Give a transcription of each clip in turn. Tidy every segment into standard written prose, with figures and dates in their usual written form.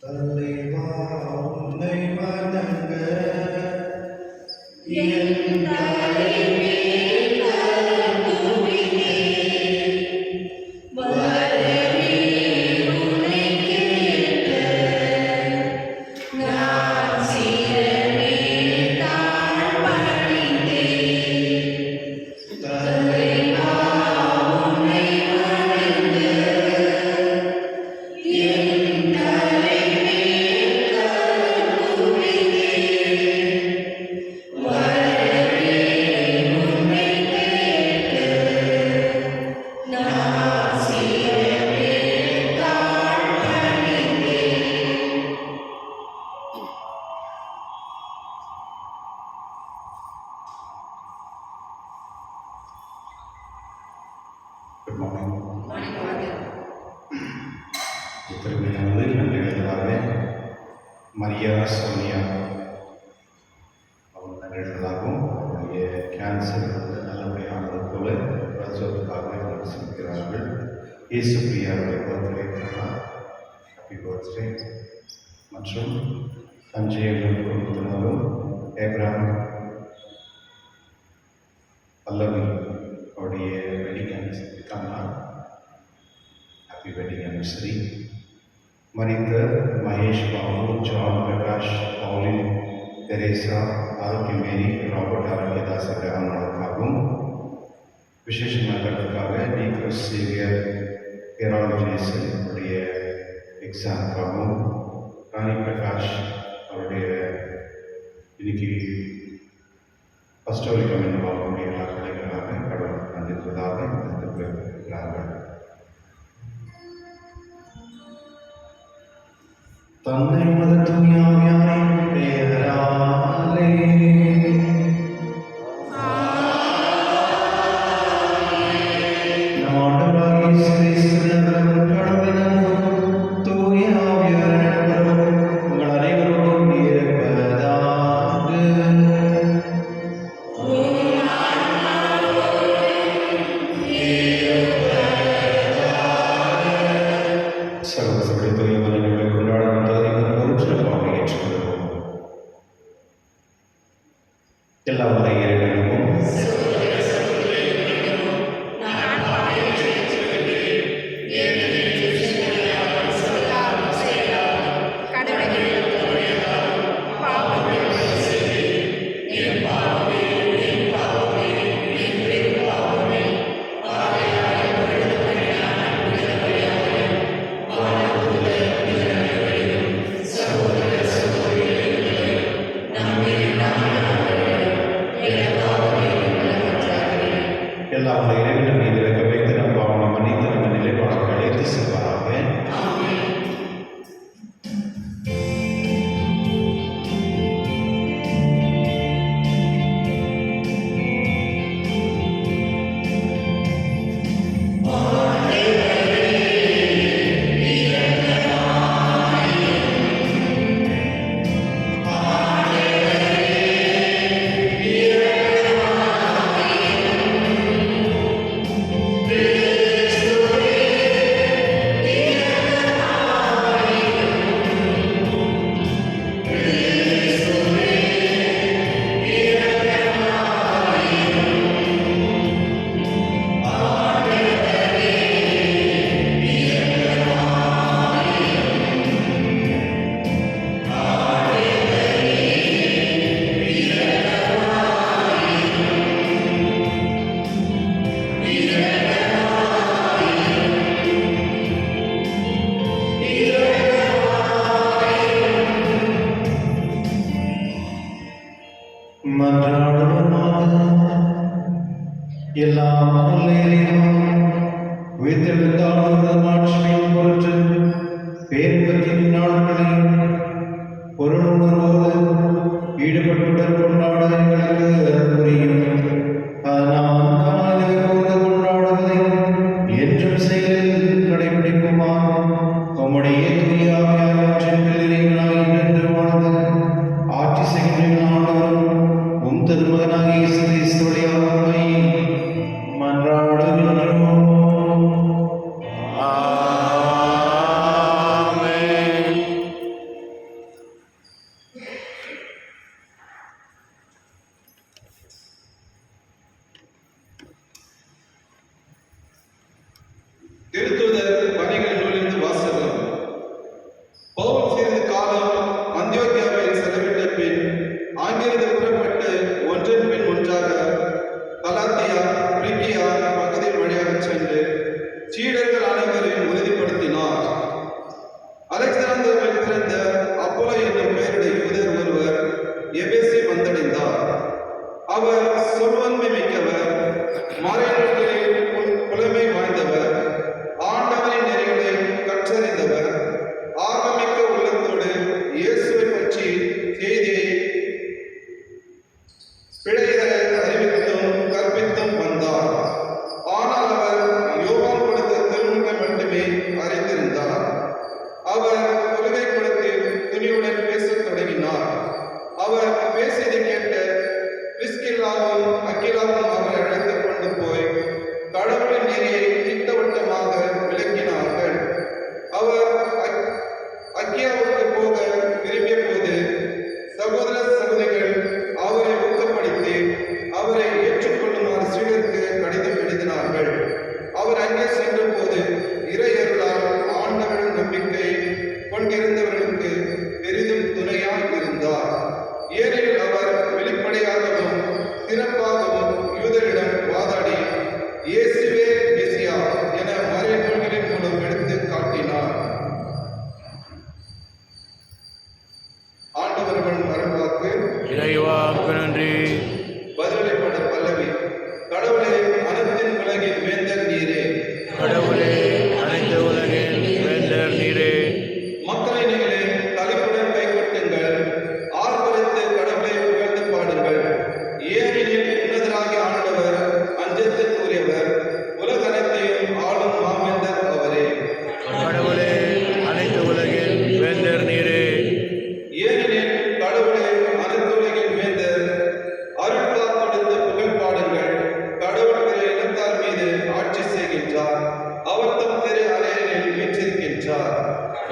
தலைவா உன்னை வணங்க என் தலைமேல் கரங்குவினே வரவே உன்னை கேட்க நான் சிரமே தாழ்பணிந்தேன். தலைவா உன்னை வணங்க என் தலைமேல் கரங்குவினே வரவே உன்னை கேட்க நான் சிரமே தாழ்பணிந்தேன். Good morning. திருமையானது நன்றிகளாக மரியா சோனியா அவங்க நன்றிகளாகவும் அவருடைய கேன்சர் நல்லபடியானது போல பிரசவத்துக்காக செலுத்துகிறார்கள். இயேசு பிரியாவுடைய பர்த்டே ஹாப்பி பர்த்டே. மற்றும் சஞ்சயன் குடும்பத்தினரும் ஏப்ராம் பல்லவி அவருடைய வெட்டிங் ஆனிவர்சரிக்கான ஹாப்பி வெட்டிங் ஆனிவர்சரி. மரித்த மகேஷ் பாபு, ஜான் பிரகாஷ், பவுலின், தெரேசா, ஆரோக்கிய மேரி, ராபர்ட் ஆரோக்கியதாஸ் அவர்களுக்காகவும் விசேஷமானவர்களுக்காக நீக்கோஸ் சேவியர் ஹெராலஜினேசன் அவருடைய எக்ஸாமுக்காகவும் ராணி பிரகாஷ் அவருடைய இன்னைக்கு ஃபஸ்ட் வரைக்கும் வாங்கக்கூடிய எல்லா கலைஞர்களாக கடவுள் நன்றிப்பதாக இருக்கிறார்கள். தந்தை மத தூயாவியாய் பெயராலே நம் ஆண்டவராகிய இயேசு கிறிஸ்துவின் அருளும் கடவுளின் அன்பும் தூய ஆவியாரின் நட்புறவும் உங்கள் அனைவரோடும் இருப்பதாக. சகோதரர்களே, தூய மரணங்களை கொண்டாடும் தகுதியின் பொருட்சிறப்பாக ஏற்றுக்கொள்வோம். எல்லா வல்ல இறைவனும் எல்லா வல்ல இறைவன் மீது இறக்க வைத்து நம் பாவனை மன்னித்து நம்ம நிலைப்பாடுகளை அழைத்து செல்வாராக. எல்லா மகளிரையும் உயிர்த்தெழுந்தாளர்கள் மாட்சியின் பொருட்டு பேரின்பத்தின் நாட்களையும் பொருளுணர்வோடு ஈடுபட்டுடன் கொண்டாட எங்களுக்கு புரியும். அதனால் கொண்டாடுவதை என்றும் செயலில் கடைபிடிக்குமா உம்முடைய தூயாவியாற்றின் இறைவனாய் நின்று வாழ்ந்து ஆட்சி செய்கின்ற ஆண்டவரும் உம் திருமகனாக இயேசு கிறிஸ்து வழியாக மன்றாடுகின்றோம். ஆமென்.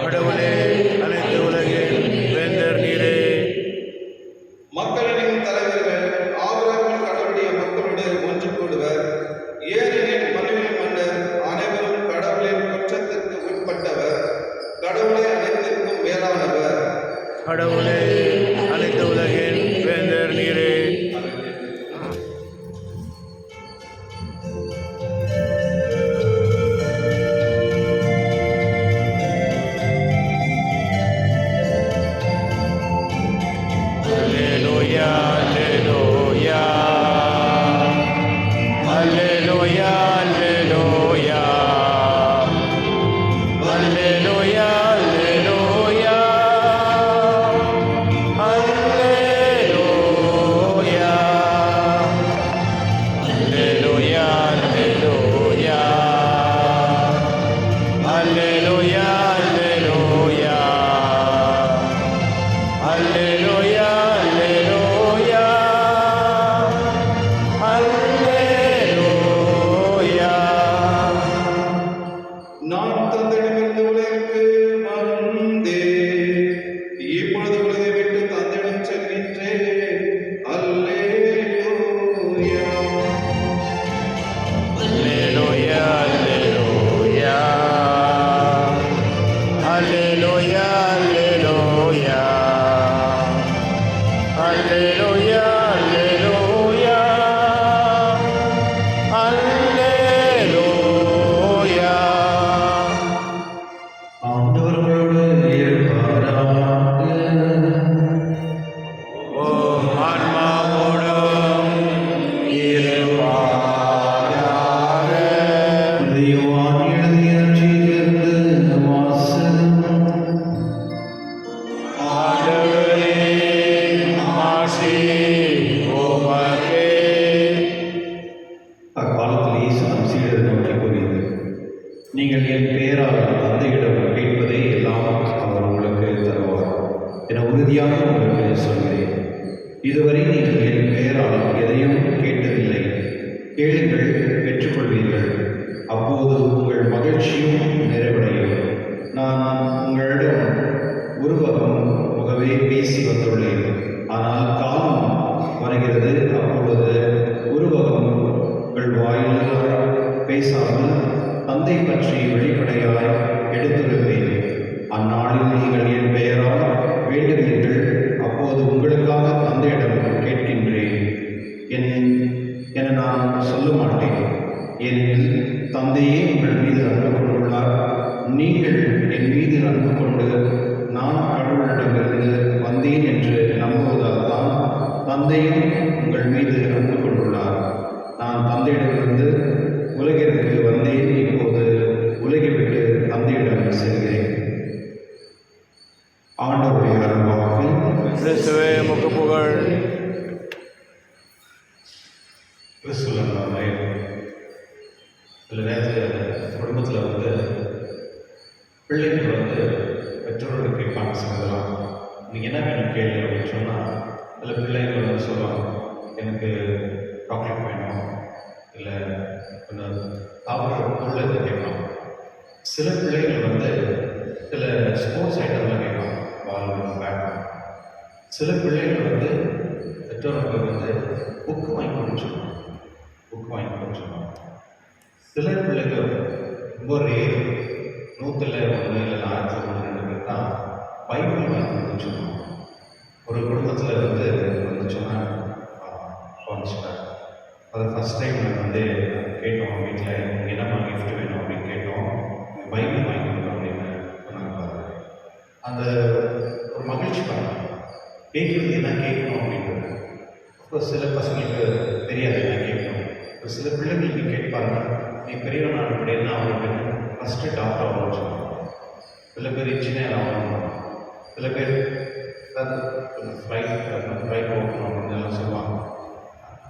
கடவுளே அனைத்து உலகின் வேந்தர் நீரே. மக்களின் தலைவர்கள் ஆபிரகாமின் கடவுளுடைய மக்களோடு ஒன்று கூடுவர். ஏனெனில் மனுவின் மன்னர் அனைவரும் கடவுளின் குற்றத்திற்கு உட்பட்டவர். கடவுளை அனைத்திற்கும் மேலானவர். கடவுளே அனைத்து உலகின் வேந்தர் நீரே. Alleluia, alleluia. Alleluia, alleluia. Alleluia, alleluia. Alleluia. Alleluia, alleluia. Alleluia, alleluia. Alleluia, alleluia. Alleluia. நான் தந்தையிடமிருந்து உலகிற்கு வந்தேன். இப்பொழுது உலகை விட்டு தந்தையிடம் செல்கின்றேன். அல்லேலூயா. Alleluia, alleluia. Alleluia, alleluia. Alleluia, alleluia. Alleluia. ஆண்டவர்களோடு இருப்பாராக. ஓம் ஆன்மாவோடும் இருப்பாயாக. யோவான் எழுதிய நற்செய்தியிலிருந்து வாசகம். ஆண்டவரே, ஆசி உமக்கே. அக்காலத்தில் இயேசு தம் சீடரை நோக்கி கூறியது, நீங்கள் என் பெயரால் தந்தையிடம் கேட்பதை எல்லாம் அவர் உங்களுக்கு தருவார் என உறுதியாக உங்களுக்கு சொல்கிறேன். இதுவரை நீங்கள் என் பெயரால் எதையும் கேட்டதில்லை. கேளுங்கள், பெற்றுக்கொள்வீர்கள். அப்போது உங்கள் மகிழ்ச்சியும் நிறைவடையும். நான் உங்களிடம் முகவே பேசி வந்துள்ளேன். ஆனால் காலம் வருகிறது, அப்பொழுது உருவகம் உங்கள் வாயிலாக பேசாமல் தந்தை பற்றி வெளிப்படையாய் எடுத்துரைப்பேன். அந்நாளில் நீங்கள் என் பெயரால் வேண்டுவீர்கள். அப்போது உங்களுக்காக தந்தையிடம் கேட்கின்றேன் என நான் சொல்ல மாட்டேன். ஏனெனில் தந்தையே உங்கள் மீது அன்பு கொண்டுள்ளார். நீங்கள் என் மீது அன்பு கொண்டு நான் கடவுளிடமிருந்து வந்தேன் என்று நம்புவதால் தான் தந்தையும் உங்கள் மீது அன்பு கொண்டுள்ளார். நான் தந்தையிடமிருந்து உலகிற்கு வந்தேன். இப்போது உலகை விட்டு தந்தையிடம் செல்கிறேன். ஆண்டவருடைய அருள்வாக்கு. கிறிஸ்துவே உமக்கு புகழ். கிறிஸ்துவ சில நேரத்தில் குடும்பத்தில் பிள்ளைகள் பெற்றோர்கள் கேட்பாங்க. சொல்லலாம், நீங்கள் என்ன வேணும் கேள்வி அப்படின்னு சொன்னால் சில பிள்ளைகள் சொல்லுவாங்க, எனக்கு சாக்லேட் வேணும், இல்லை கொஞ்சம் சாப்பிட்ற பொருள் எது கேட்பாங்க. சில பிள்ளைகள் சில ஸ்போர்ட்ஸ் ஐட்டம்லாம் கேட்பாங்க, பால் வேணும், பேட் வேணும். சில பிள்ளைகள் பெற்றோர்கள் புக்கு வாங்கி கொடுத்துருவாங்க, புக்கு வாங்கி கொடுத்துருவாங்க. சில பிள்ளைகள் ரொம்ப ரேர், 100ல் 1 இல்லை 1000 2 பேர் தான் பைபிள் வாங்கி கொடுத்துருவாங்க. ஒரு குடும்பத்தில் வந்துச்சுன்னா அது ஃபஸ்ட் டைம் கேட்டோம் வீட்டில், என்னம்மா கிஃப்ட் வேணும் அப்படின்னு கேட்டோம். பைபிள் வாங்கி கொடுத்தோம் அப்படின்னு சொன்னாங்க. அந்த ஒரு மகிழ்ச்சி பண்ணாங்க. கேட்குறது என்ன கேட்கணும் அப்படின்றது. இப்போ சில பசங்களுக்கு தெரியாது என்ன கேட்கணும். இப்போ சில பிள்ளைங்களுக்கு கேட்பாங்க, நீ பெரியவன் அப்படின்னா அவங்களுக்கு ஃபஸ்ட்டு டாக்டர் ஆகணும்னு சொல்லுவாங்க. சில பேர் இன்ஜினியர் ஆகணும், சில பேர் ஃப்ளைட் ஓட்டணும் அப்படின்னு எல்லாம் சொல்லுவாங்க.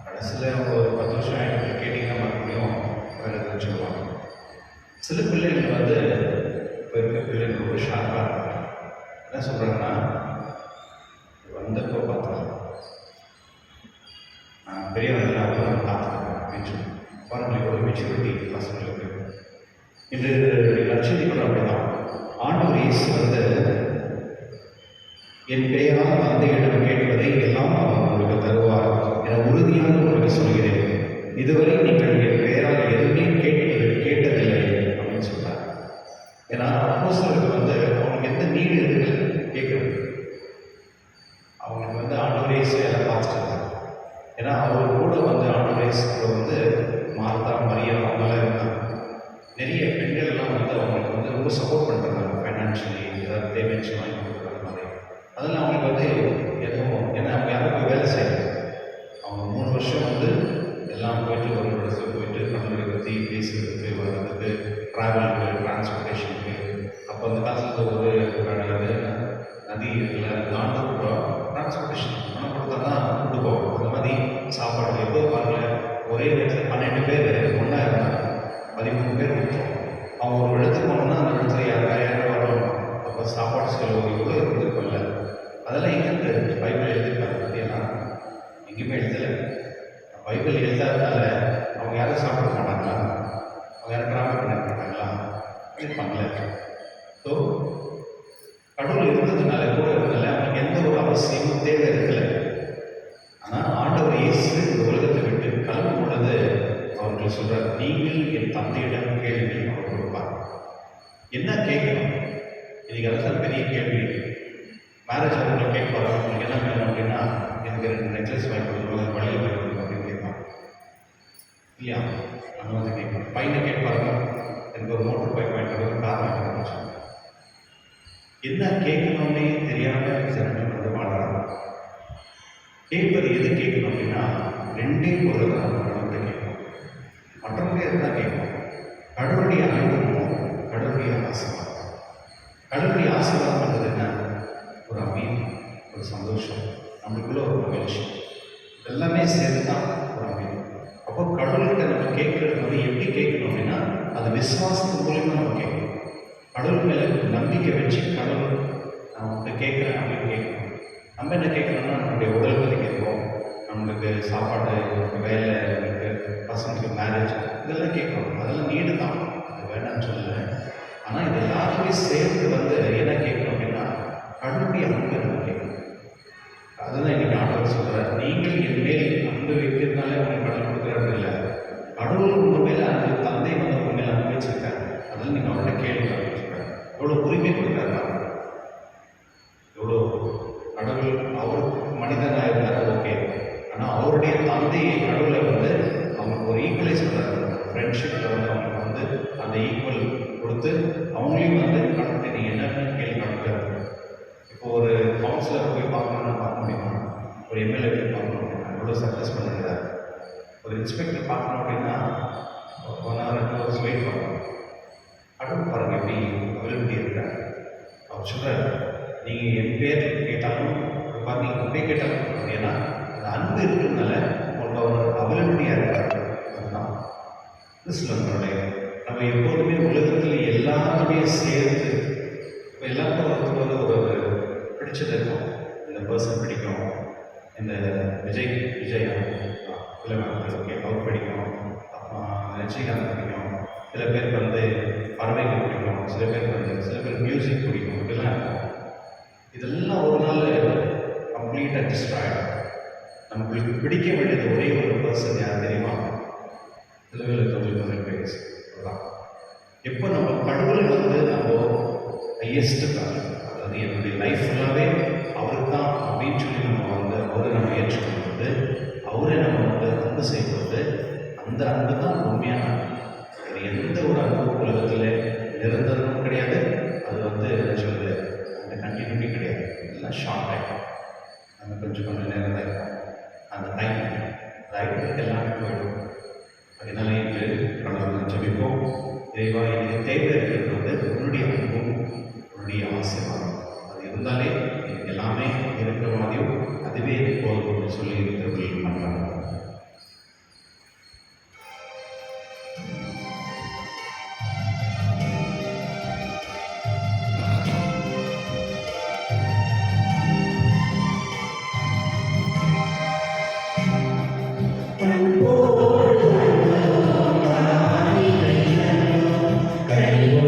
கடைசியில் ஒரு 10 வருஷம் ஆகிட்டு கேட்டிங்கன்னா மறுபடியும் வேறு எதுவும் சொல்லுவாங்க. சில பிள்ளைகள் இப்போ இருக்க பிள்ளைகள் ரொம்ப ஷார்ப்பாக இருக்காங்க. என்ன சொல்கிறாங்கன்னா, வந்தப்போ பார்த்தா பெரியவன் எல்லாருக்கும் நான் பார்த்துருக்கேன் அப்படின்னு சொல்லி பாருங்கள். ஒரு மெச்சூரிட்டி பசங்களுக்கு இன்று லட்சதி கூட அப்படிதான். ஆண்டவர் இயேசு வந்து என் பெயரால் தந்தையிடம் கேட்பதை எல்லாம் அவர் உங்களுக்கு தருவார் என உறுதியாக உங்களுக்கு சொல்கிறேன். இதுவரை நீங்கள் என் பெயரால் எதுவுமே கேட்டதில்லை அப்படின்னு சொன்னார். ஏன்னா அப்போஸ்தலருக்கு வந்து அவங்களுக்கு எந்த நீடு இருக்கு கேட்கறது, அவங்களுக்கு வந்து ஆண்டவர் இயேசு எல்லாம் பார்த்துட்டாங்க. ஏன்னா அவர் கூட வந்து ஆண்டவர் இயேசு கூட வந்து மார்த்தா மரியா அவங்களாம் இருந்தாங்க. நிறைய பெண்கள்லாம் வந்து அவங்களுக்கு வந்து ரொம்ப சப்போர்ட் பண்ணுறாங்க, ஃபைனான்ஷியலி ஏதாவது தேவைச்சு வாங்கி கொடுக்குற மாதிரி. அதெல்லாம் அவங்களுக்கு வந்து எதுவும், ஏன்னா அவங்க யாரும் போய் வேலை செய்யணும். அவங்க 3 வருஷம் வந்து எல்லாம் போயிட்டு ஒரு இடத்துக்கு போயிட்டு நம்மளுடைய பற்றி பேசுகிறதுக்கு வர்றதுக்கு ட்ராவலுக்கு டிரான்ஸ்போர்ட்டேஷனுக்கு. அப்போ அந்த காலத்தில் ஒரு நதி இருக்குல்ல, தாண்ட டிரான்ஸ்போர்ட்டேஷன் பணம் கொடுத்தா தான் கொண்டு போவோம். அந்த மாதிரி சாப்பாடு எப்போ பாருங்கள், ஒரே இடத்துல 12 பேர் ஒன்றா இருந்தாங்க, 13 பேர் விட்டோம். அவங்க ஒரு இடத்துக்கு போனோம்னா அந்த இடத்துல யாரும் வரணும். அப்போ சாப்பாடு செலவு எவ்வளோ இருந்திருக்கும்ல. அதெல்லாம் எங்கே பைபிள் எழுதியிருக்காங்க பார்த்தீங்கன்னா எங்கேயுமே எழுதலை. பைபிள் எழுதாதனால அவங்க யாரும் சாப்பிட மாட்டாங்களா, அவங்க யாரும் ட்ராவல் பண்ண மாட்டாங்களா, இருப்பாங்களே. ஸோ கடவுள் இருந்ததுனால கூட இருந்ததுனால அவங்களுக்கு எந்த ஒரு அவசியமும் தேவை இருக்கலை. ஆனால் ஆண்டவர் இயேசு இந்த உலகத்தை விட்டு கிளம்பும் பொழுது அவர்கள் சொல்கிறார், நீங்கள் என் தந்தையிடம் கேள்வி அவர் கொடுப்பார். என்ன கேட்கணும்? இன்னைக்கு அதுதான் பெரிய கேள்வி. மேரேஜ் அவங்களை கேட்பாரு, உங்களுக்கு என்ன வேணும் அப்படின்னா எனக்கு 2 நெக்லஸ் வாங்கி கொடுக்கணும், வளையல் வாங்கி கொடுக்கணும் அப்படின்னு கேட்பாங்க இல்லையா? நம்ம வந்து கேட்பாங்க. பையனை கேட்பாருங்க, எனக்கு ஒரு மோட்டர் பைக் வாங்கி கொடுக்கணும், கார் வாங்கி கொடுக்கணும். என்ன கேட்கணும்னே தெரியாமல் ஜனங்கள் வந்து வாழ்றாங்க. கேட்பது எது கேட்கணும் அப்படின்னா 2 பொருள் தான் நம்ம கடவுள்கிட்ட கேட்கணும். மற்றவங்க எதுதான் கேட்கணும்? கடவுளுடைய அனுபவமும் கடவுளுடைய ஆசீர்வாதம். கடவுளுடைய ஆசீர்வாதம் என்பது என்ன? ஒரு அமைதி, ஒரு சந்தோஷம், நம்மளுக்குள்ள ஒரு மகிழ்ச்சி, இதெல்லாமே சேர்ந்து தான் ஒரு அமைதி. அப்போ கடவுள்கிட்ட நம்ம கேட்கறது வந்து எப்படி கேட்கணும் அப்படின்னா அது விசுவாசத்தின் மூலியமாக நம்ம கேட்கணும். கடவுள் மேலே நம்பிக்கை வச்சு கடவுள் நான் உங்கள்கிட்ட கேட்குறேன் அப்படின்னு கேட்கணும். நம்ம என்ன கேட்கணும்னா நம்மளுடைய உடல் பற்றி கேட்போம், நம்மளுக்கு சாப்பாடு, வேலை, நம்மளுக்கு பசங்களுக்கு மேரேஜ், இதெல்லாம் கேட்கணும். அதெல்லாம் நீடு தான், அது வேண்டாம்னு சொல்லலை. ஆனால் இது எல்லாருமே சேர்ந்து வந்து என்ன கேட்கணும் அப்படின்னா கடவுளுடைய அன்பை நம்ம கேட்கணும். அதுதான் இன்னைக்கு ஆண்டவர் சொல்கிறார், நீங்கள் என் மேல் அன்பு வைக்கிறதுனாலே உங்களுக்கு கடவுள் கொடுக்குறாரு இல்லை, கடவுள் உங்கள் மேலே அன்பு, தந்தை வந்து உங்கள் மேலே அன்பு வச்சிருக்காரு. அதெல்லாம் நீங்கள் அவர்கிட்ட கேள்வி அப்படின்னு சொல்கிறார். எவ்வளோ உரிமை கொடுக்குறாரு, எவ்வளோ கடவுள் அவருக்கு மனிதனாக இருந்தார் ஓகே, ஆனால் அவருடைய தந்தையை கடவுளை வந்து அவங்களுக்கு ஒரு ஈக்குவலைஸ் பண்ணுறாரு. ஃப்ரெண்ட்ஷிப்பில் வந்து அவங்களுக்கு வந்து அந்த ஈக்குவல் கொடுத்து அவங்களையும் வந்து கடவுள்கிட்ட நீங்கள் என்னென்னு கேள்வி நடக்கிறாரு. இப்போ ஒரு கவுன்சிலரை போய் பார்க்கணும்னா பார்க்க முடியுமா? ஒரு எம்எல்ஏ போய் பார்க்கணும் அப்படின்னா எவ்வளோ சக்ஸஸ் பண்ணிருக்காரு. ஒரு இன்ஸ்பெக்டர் பார்க்கணும் அப்படின்னா 1 hour 2 hours வெயிட் பண்ணணும். கடவுள் பாருங்கள் எப்படி அவைலபிலிட்டி இருக்காரு. அவர் சொல்கிறார், நீங்கள் என் பேர் கேட்டாலும் பாருங்க, நீங்கள் உங்கள் பேர் கேட்டாலும், ஏன்னா அந்த அன்பு இருக்கிறதுனால உங்களுக்கு அவர் அவைலபிலிட்டியாக இருக்காரு. அதுதான் கிறிஸ்துவனுடைய நம்ம எப்போதுமே உலகத்தில் எல்லாத்துடையும் சேர்ந்து இப்போ எல்லாருக்கும் ஒருத்தர் வந்து ஒரு பிடிச்சது இருக்கும். இந்த பர்சன் பிடிக்கும், இந்த விஜய் இல்லை ஓகே அவர் பிடிக்கும், ரஜினிகாந்த் பிடிக்கும், சில பேருக்கு வந்து பறவைகள் பிடிக்கும், சில பேர் மியூசிக் பிடிக்கும், இதெல்லாம் இருக்கும். இதெல்லாம் ஒரு நாள் கம்ப்ளீட்டாக டிஸ்ட்ராய்டும். நம்மளுக்கு பிடிக்க வேண்டியது ஒரே ஒரு பர்சன் யார் தெரியுமா? தொழில் தான். எப்போ நம்ம கடவுளை வந்து நம்ம ஹையஸ்ட் தான், அதாவது என்னுடைய லைஃப் ஃபுல்லாகவே அவருக்கு தான் அப்படின்னு சொல்லி நம்ம வந்து அவரை நம்ம ஏற்றுக்கொள்வது, அவரை நம்ம வந்து அன்பு செய்வது, அந்த அன்பு தான் உண்மையான அன்பு. எந்த ஒரு அன்பு உலகத்தில் நிரந்தரமும் கிடையாது. அது வந்து என்ன சொல்லுது, அந்த கண்டினியூட்டி கிடையாது. எல்லாம் ஷார்ட் ஆகிடும். நம்ம கொஞ்சம் நேரம் தான் இருக்கும். அந்த டைம் எல்லாமே போயிடும். அதனால இன்று கடவுள் ஜெபிப்போம். இறைவா, எனக்கு தேவை இருக்கிறது வந்து உன்னுடைய அன்பும் உன்னுடைய ஆசீர்வாதம். அது இருந்தாலே எனக்கு எல்லாமே இருக்கிற மாதிரியும் அதுவே போதும் சொல்லி இருக்கிறவர்கள் பண்ணுறாங்க. கையோடு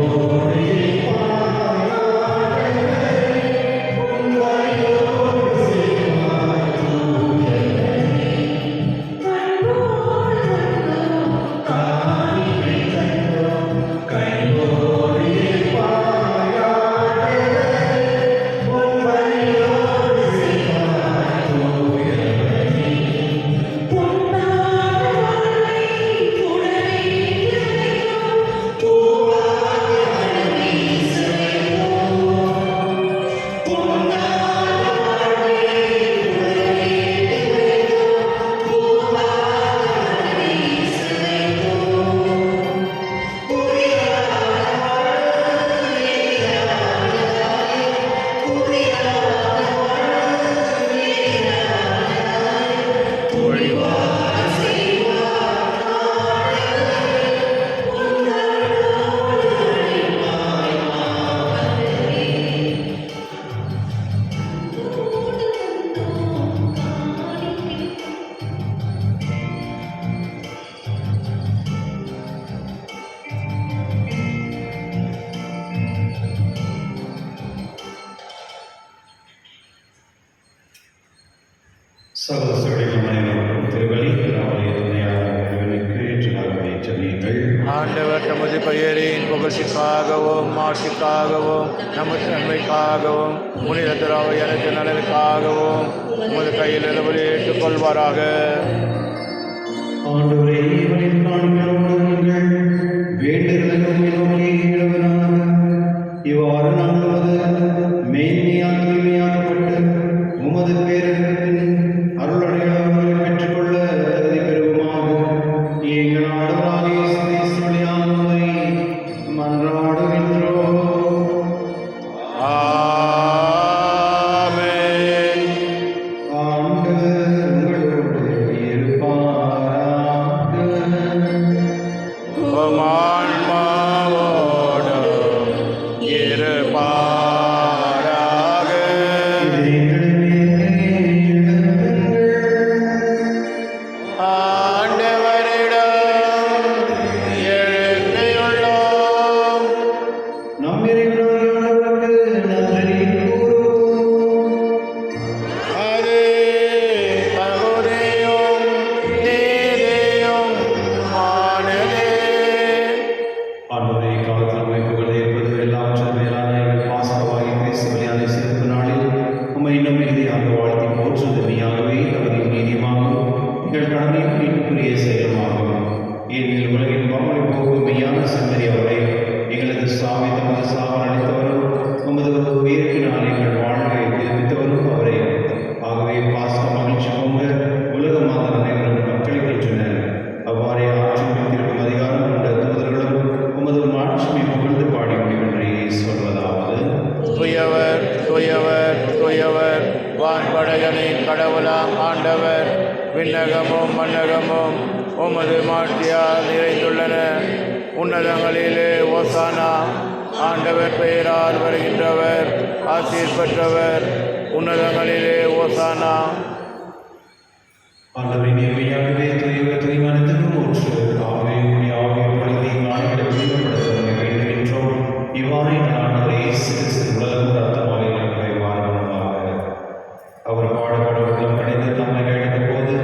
சகோதரர்களின் அனைவருக்கும் திருவலி அவருடைய துணையாக இறைவனுக்கு ஏற்றதாகவே செல்லுங்கள். ஆண்டவர் தமது பெயரின் புகழ்ச்சிக்காகவும் மாட்சிக்காகவும் நமது நன்மைக்காகவும் புனித திராவை எனக்கு நலனுக்காகவும் உமது கையில் நிலவலி ஏற்றுக்கொள்வாராக. ஆண்டவரே, இவரின் காணிகளோடு நீங்கள் வேண்டுதல்களை நோக்கி இழவனாக இவ்வாறு நாங்கள் மேன்மையாக தூய்மையாகப்பட்டு உமது பேரகத்தின் அருளடையாளங்களை பெற்றுக்கொள்ள தகுதி பெறுவோமாக. எங்கள் ஆண்டவராகிய இயேசு கிறிஸ்து வழியாக உம்மை மன்றாடுகின்றோம். ஆமென். ஆண்டவர் உங்களோடு இருப்பாராக. உம் ஆன்மாவோடும் இருப்பாராக. ஆண்டவரிடம் எழுப்பியுள்ளோம். அது தகுதியும் நீதியும் ஆனதே. ஆண்டவரே, காலத்தில் அமைப்புகள் ஏற்பது எல்லாவற்றிலும் மேலான எங்கள் பாசமாகிய கிறிஸ்து பலியான சிறப்பு நாளில் உம்மை இன்னும் மிகுதியாக வாழ்த்தி போற்றுவது மெய்யாகவே தகுதியும் நீதியுமாகும். எங்கள் கடமையும் மீட்புக்குரிய செயலுமாகும். ஏனெனில் உலகின் பாவனை போகும் மெய்யான செம்மறி அவரை எங்களது சாமி தமது சாவல் அளித்தவரும் உமது உயிர்ப்பினால் எங்கள் வாழ்வை புதுப்பித்தவரும் அவரே. ஆகவே பாச மகிழ்ச்சி பொங்க உலக மாதர் அனைவரும் மக்களுக்கின்றனர். அவ்வாறே ஆட்சி பிடித்திருக்கும் அதிகாரம் கொண்ட தூதர்களும் உமது மாட்சிமை புகழ்ந்து பாடி முடிவென்றே சொல்வதாவது: துயவர் துயவர் துயவர் வான்படைகளின் கடவுளாம் ஆண்டவர். விண்ணகமும் மன்னகமும் உமது மாட்சியால் நிறைந்துள்ளன. உன்னதங்களிலே ஓசானா. ஆண்டவர் பெயரால் வருகின்றவர் ஆசீர் பெற்றவர். உன்னதங்களிலே ஓசானா. ஆண்டவரை நேர்மையாகவே துயவர் துய்மானத்துக்கும் ஊற்று. ஆகவே உம்முடைய ஆவியை பொழுதை நாடுகளை தூய்மைப்படுத்த வேண்டுகின்றோம். இவ்வாறு ஆண்டவரை இயேசு கிறிஸ்து உலகம் ரத்தமாக எங்களை வாழ்வதாக. அவர் பாடுபட உள்ளம் கடிந்து தம்மை அழைத்த போது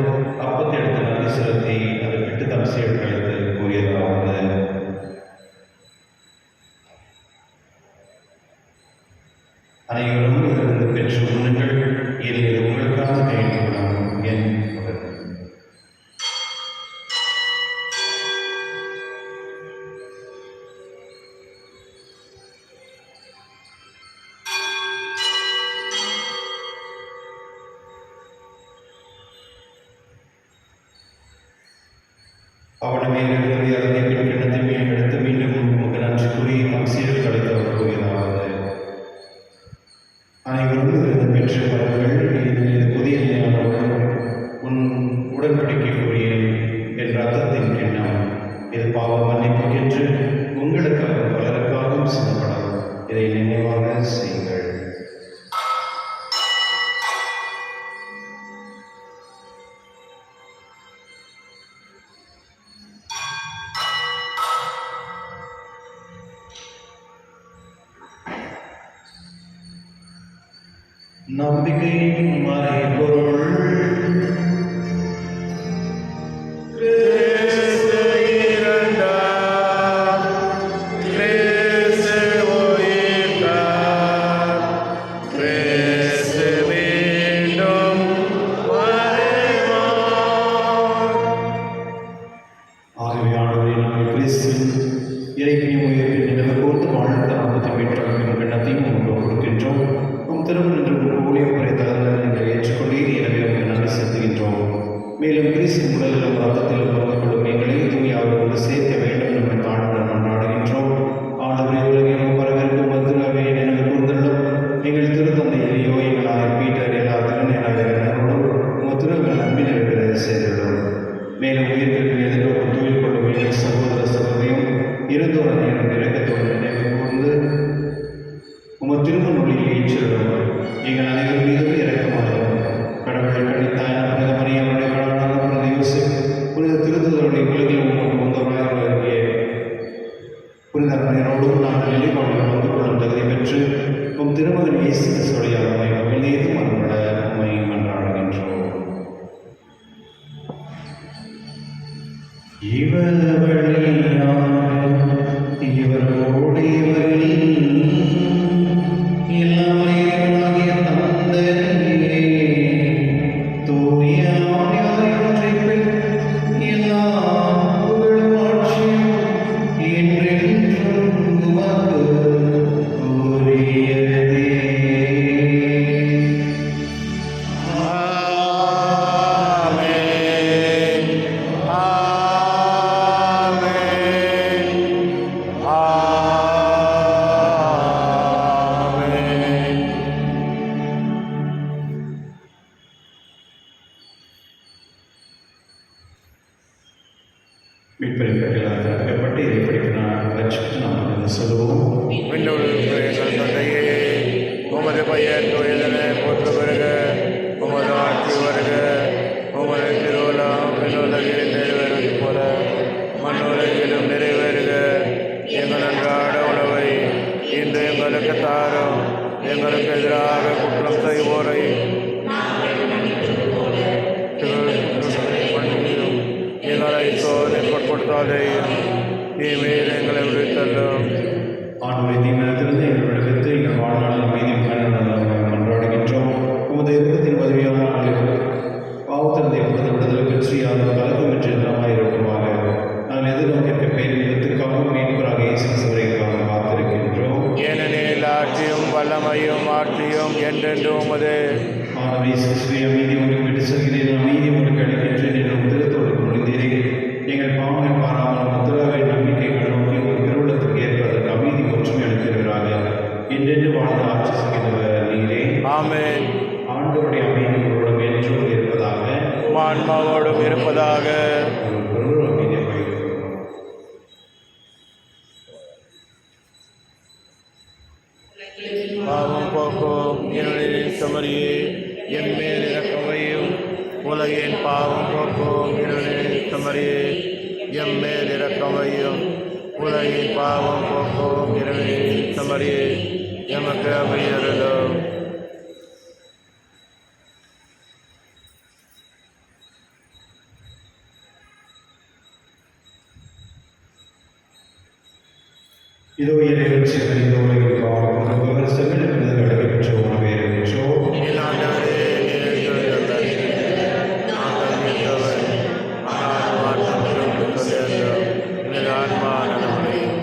அப்பத்தை எடுத்து நன்றி செலுத்தி அதை விட்டு தம் சீடர்களுக்கு கூறியதாவது: அனைவரும் இதிலிருந்து பெற்று உண்ணுங்கள். இது உங்களுக்காக கைவிடப்படும் என் உடல். அவனமே எழுதி அருந்திய பின் கிண்ணத்தை மேல் எடுத்து மீண்டும் உமக்கு நன்றி கூறி தம் சீடர்கள் அழைத்தவர் கூறியதாவது: அனைவரும் இதிலிருந்து பெற்று பாருங்கள். இது புதிய நிலையானவுடன் உன் உடன்படிக்கைக்குரிய என் ரத்தத்தின் கிண்ணம். இது பாவ மன்னிப்புக்கென்று உங்களுக்காக பலருக்காகவும் சிந்தப்படும். இதை நினைவாக செய்யுங்கள். நம்பிக்கையின் மறைபொருள். கிறிஸ்து இறந்தார். கிறிஸ்து உயிர்த்தார். கிறிஸ்து மீண்டும் வருவார். ஆகவே ஆண்டவரே, நாங்கள் கிறிஸ்துவின் இறைவனையும் உயிர்ப்பின் நினைவு கூர்ந்து வாழ்ந்த நம்பத்தை மீட்டமைக்கும் எண்ணத்தையும் உங்களுக்கு கொடுக்கின்றோம். உம் திருமணம் என்று உங்கள் ஊழியம் குறைத்ததை நீங்கள் ஏற்றுக்கொண்டீர். எனவே உங்களுக்கு நன்றி செலுத்துகின்றோம். மேலும் கிறிஸ்து உடலிலும் ரத்தத்திலும் பங்கு கொள்ளும் எங்களை தூயாவை கொண்டு சேர்க்க வேண்டும் என்று தாழ்வுடன் கொண்டாடுகின்றோம். ஆண்டவரே, உலகிலும் பரவிற்கும் மதுராவே நினைவு கூர்ந்துள்ளோம். எங்கள் திருத்தந்தை எலியோ, எங்கள் ஆயர் பீட்டர், எல்லா திருநேராளர்களும் உங்கள் திருங்கள் அன்பில் இருக்கிற சேர்ந்துள்ளோம். மேலும் உயிர்ப்பிற்கு எதிர்நோக்கும் தூயில் கொள்ளும் எங்கள் சகோதர சகோதரியும் இருந்தோர் அனைவரும் இறக்கத்தோடு நினைவு கூர்ந்து உமது திருமண ஒளியை ஏற்றிடும். எங்கள் அனைவர் மீதும் இரக்கமாகும். கடவுள் கணித்தாயான புனித மரியாவுடைய கடவுளான புனித யோசேப், புனித திருத்தூதருடைய உலகில் உமக்கு வந்தவராகிய புனித அன்னையரோடும் நாங்கள் நிலைப்பாடுகள் பங்கு கொள்ளும் தகுதி பெற்று உம் திருமகன் இயேசு கிறிஸ்து வழியாக உம்மை மகிழ்ந்தேதும் அருள உம்மை மன்றாடுகின்றோம். உமது பெயர் தூயதென போற்ற வருக. உமது ஆட்சி வருக. உமது திருவுளம் விண்ணுலகில் நிறைவேறுவது போல மண்ணுலகிலும் நிறைவேறுக. எங்கள் அன்றாட உணவை இன்று எங்களுக்கு தாரும். எங்களுக்கு எதிராக குற்றம் செய்வோரை மன்னியும். எங்களை சோதனைக்குட்படுத்தாதேயும். தீமையில் எங்களை விடுத்தள்ளும். ஆண்டவரே, தீமையிலிருந்து எங்கள் விடுவித்து எங்கள் வாழ்நாள் அமைதியும் கருணையும் கொண்டாடுகின்றோம். உமது இரக்கத்தின் உதவியான நாளுக்கு பாவத்திலிருந்து எப்பொழுது விடுதலை பெற்று யாரும் கலக்கமின்றி நலமாயிருக்குமாக நாங்கள் எதிர்நோக்கியிருக்க பேரில் வித்துக்காக மீட்பராக இயேசு கிறிஸ்துவிற்காக காத்திருக்கின்றோம். ஏனெனில் ஆட்சியும் வல்லமையும் ஆட்சியும் என்றென்று உமது. ஆண்டவரே, இயேசு கிறிஸ்துவே, அமைதி உங்களுக்கு விட்டு செல்கிறேன், அமைதி உங்களுக்கு அளிக்கின்றேன் என்னும் திருத்தோடு முடிந்தீரே. எங்கள் பாவங்களை பாராமல் முத்திராவை நம்பிக்கைகள் நோக்கி ஒரு திருவுள்ளத்துக்கு ஏற்பதற்கு அமைதி ஒற்றுமை அளித்திருக்கிறாங்க. என்றென்று வாழ்ந்து ஆட்சி செய்கிறவர் நீரே. ஆமென். ஆண்டவருடைய அமைதி உங்களுடன் என்றும் இருப்பதாக. ஆன்மாவோடும் இருப்பதாக. ஒரு அமைதியாக இருக்கிறோம். பாவம் போக்கும் என்னுடைய சமரியே என் மேல் இரக்கமையும். உலகின் பாவம் போக்கும் என்னுடைய சமரியே எம் மேல் இரக்கமையும். உலகின் பாவம் போக்கும் என்னுடைய சமரியே எமக்கு அமையருளும். இதோ இறைவற்றை அறிந்த உலகில் காணும் விமர்சனங்கள் என்பது நடைபெற்ற உணவே இருக்கின்றோம். என் ஆண்டவரே, நீர் சொல்லுங்கள். நாங்கள் நின்றவர் ஆனால் மாற்றம் சொல்லுங்கள். எனது ஆன்மா நலமடையும்.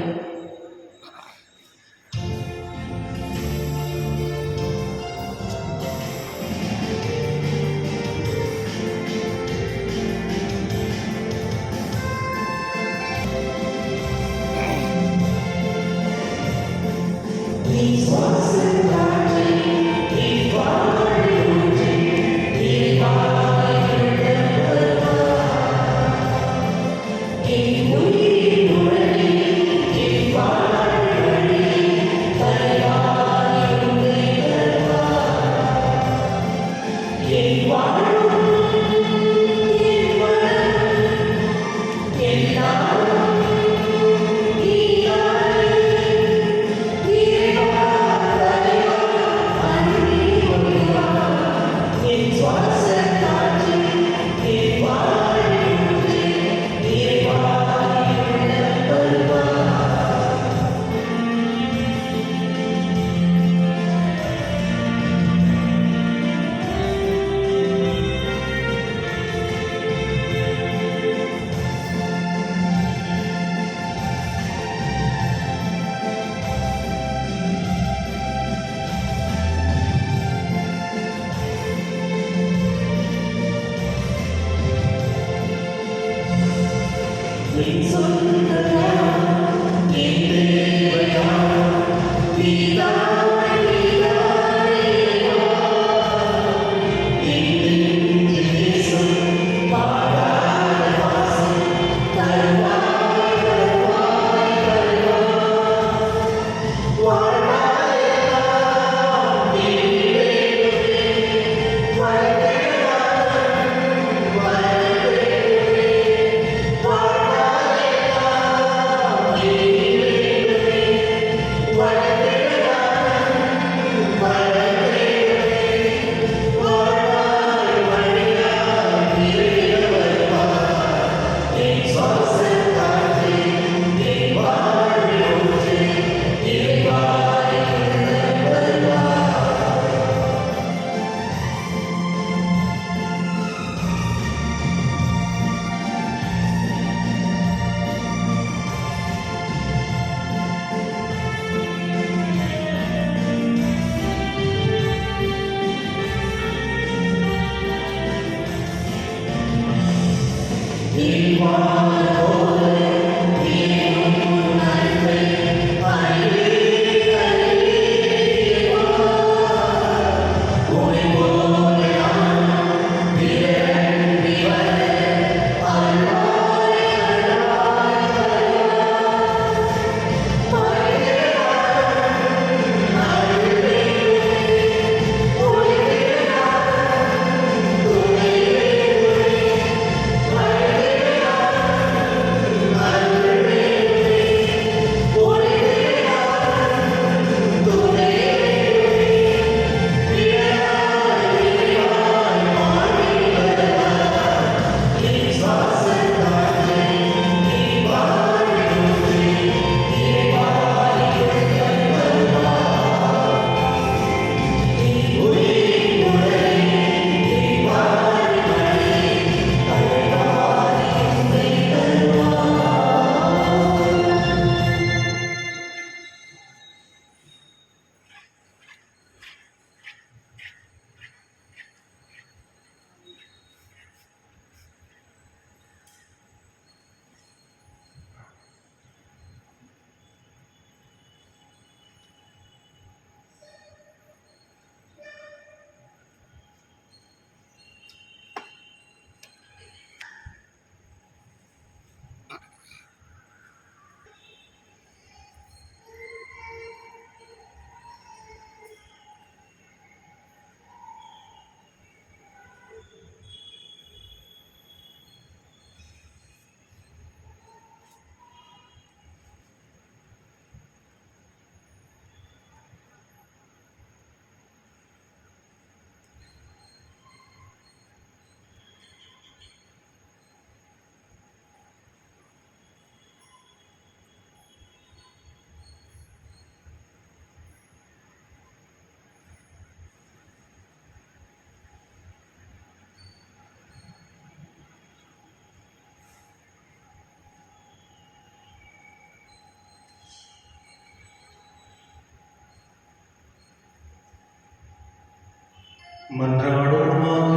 மன்றாடுவோமாக.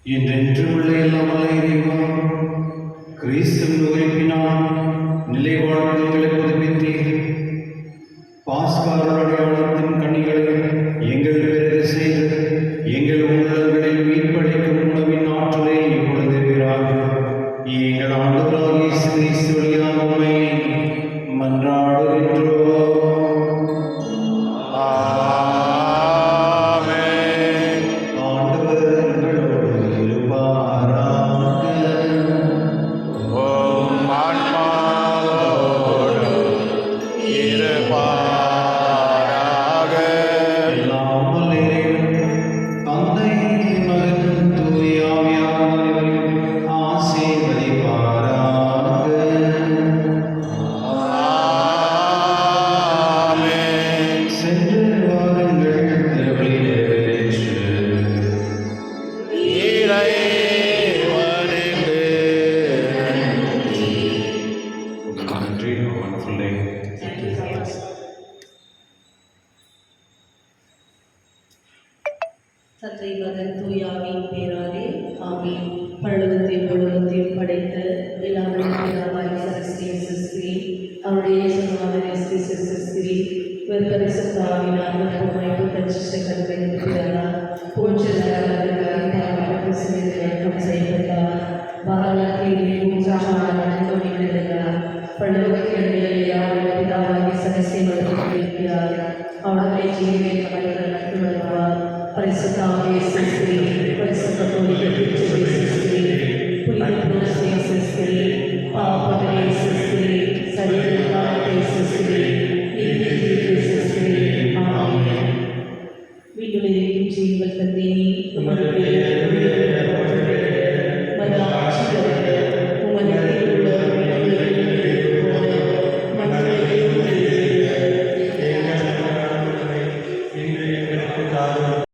என்றென்று உள்ள எல்லாம் வல்ல இறைவா, கிறிஸ்துவின் உயிர்ப்பினால் நிலை வாழ்க்கைகளை புதுப்பித்தீர். பாஸ்கார அடையாளத்தின் கனிகளை எங்கள் பெருக செய்து எங்கள் உள்ளங்களில் மீட்பளிக்கும் உணவின் ஆற்றலை இப்பொழுது பெறார்கள். எங்கள் ஆண்டவராகிய இயேசு கிறிஸ்து வழியாக உம்மை மன்றாடுகின்றோம். ஆமென். ஆண்டவர் உங்களோடு இருப்பாராக. உம் ஆன்மாவோடு இருப்பாராக. எல்லாம் வல்ல இறைவன், தந்தை, மகன், தூய ஆவியார் அனைவரையும் ஆசீர்வதிப்பாராக. ஆமென். சென்று வாருங்கள், திருவழி நிறைவேற்று. இறைவனுக்கு நன்றி. wonderful day. தந்தை மகன் தூயாவின் பேராலே ஆமென். பரலோகத்தையும் உலகத்தையும் படைத்த எல்லாரும் பிதாவாகிய சரஸ்வதி சிருஷ்டி அவருடைய சொன்னாவின் சிருஷ்டி வெறுப்பரிசுத்தாவினால் பொம்மைப்பு தச்சிஷ்ட கல்வியால் போன்றவர்கள் செய்யப்பட்டார். பாரதத்தில் மூன்றாம் பரலோகத்தில் பிதாவாகிய சரஸ்வதி வளர்த்திருக்கிறார். அவருடைய ஜீவனை கடவுள் வருவார். பரிசுத்தாவியை சிருஷ்டி பரிசுத்த கோடியை சிருஷ்டி புனித புருஷனை சிருஷ்டி பாவத்தை சிருஷ்டி சரீரத்தை சிருஷ்டி நீதியை சிருஷ்டி. ஆமென். விண்ணுலகின் ஜீவன் தந்தையே, உமது பெயர் உமது ஆட்சி வருக. உமது திருவுள்ள விண்ணுலகில் போல மண்ணுலகிலும் நிறைவேறுக. இன்று எங்களுக்கு தாரும்